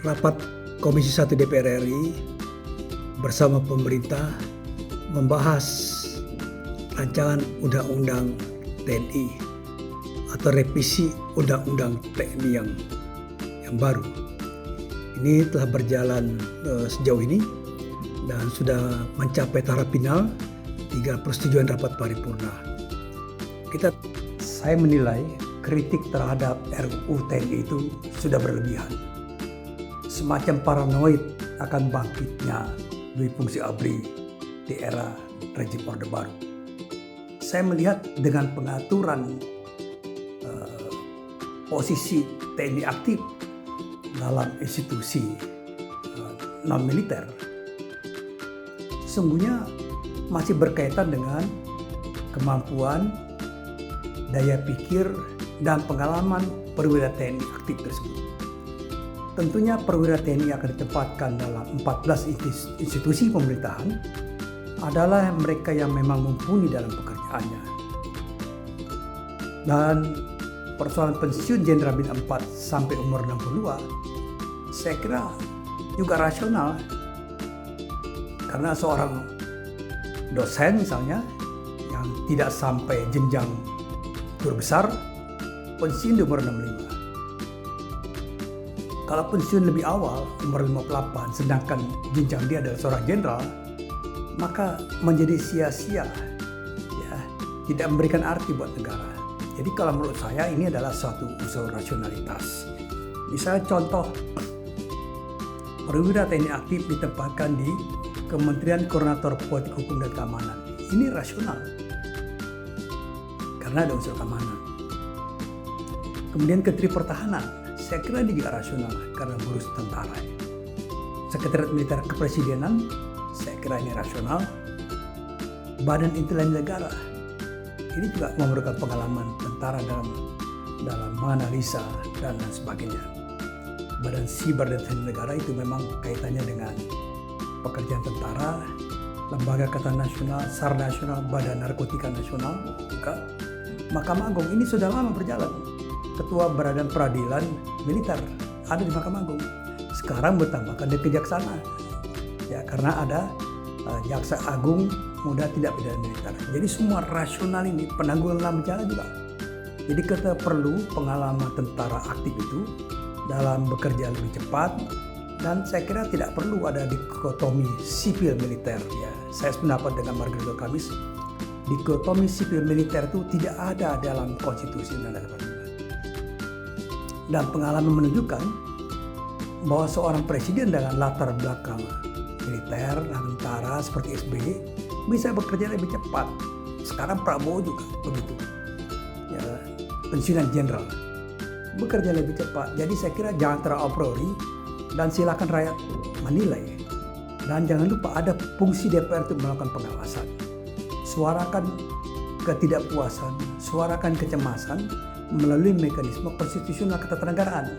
rapat Komisi 1 DPR RI bersama pemerintah membahas rancangan undang-undang TNI atau revisi undang-undang TNI yang baru. Ini telah berjalan sejauh ini dan sudah mencapai tahap final 3 persetujuan rapat paripurna. Saya menilai kritik terhadap RUU TNI itu sudah berlebihan. Semacam paranoid akan bangkitnya Dwi Fungsi ABRI di era rejim Orde Baru. Saya melihat dengan pengaturan posisi TNI aktif dalam institusi non-militer, sesungguhnya masih berkaitan dengan kemampuan, daya pikir, dan pengalaman perwira TNI aktif tersebut. Tentunya perwira TNI akan ditempatkan dalam 14 institusi pemerintahan adalah mereka yang memang mumpuni dalam pekerjaannya. Dan persoalan pensiun Jenderal Bintang 4 sampai umur 62, saya kira juga rasional. Karena seorang dosen misalnya yang tidak sampai jenjang guru besar, pensiun di umur 65. Kalau pensiun lebih awal, umur 58, sedangkan jenjang dia adalah seorang jenderal, maka menjadi sia-sia, ya, tidak memberikan arti buat negara. Jadi kalau menurut saya ini adalah suatu unsur rasionalitas. Misalnya contoh, perwira TNI aktif ditempatkan di Kementerian Koordinator Politik Hukum dan Keamanan. Ini rasional, karena ada unsur keamanan. Kemudian Menteri Pertahanan, saya kira ini juga rasional karena ngurus tentara. Sekretariat Militer Kepresidenan, saya kira ini rasional. Badan Intelijen Negara, ini juga memerlukan pengalaman tentara dalam menganalisa dan lain sebagainya. Badan Siber dan Teknologi Negara itu memang kaitannya dengan pekerjaan tentara, Lembaga Ketahanan Nasional, SAR Nasional, Badan Narkotika Nasional, juga Mahkamah Agung ini sudah lama berjalan. Ketua Badan Peradilan Militer ada di Mahkamah Agung. Sekarang bertambahkan di Kejaksaan, ya karena ada Jaksa Agung Muda Tindak Pidana Militer. Jadi semua rasional ini penanggulangan bencana juga. Jadi kita perlu pengalaman tentara aktif itu dalam bekerja lebih cepat, dan saya kira tidak perlu ada dikotomi sipil militer. Ya, saya sependapat dengan Margarito Kamis, dikotomi sipil militer itu tidak ada dalam konstitusi dan negara. Dan pengalaman menunjukkan bahwa seorang presiden dengan latar belakang militer dan tentara seperti SBY bisa bekerja lebih cepat. Sekarang Prabowo juga begitu. Ya, pensiunan jenderal bekerja lebih cepat. Jadi saya kira jangan terlalu a priori dan silakan rakyat menilai. Dan jangan lupa ada fungsi DPR untuk melakukan pengawasan. Suarakan ketidakpuasan, suarakan kecemasan melalui mekanisme konstitusional ketatanegaraan.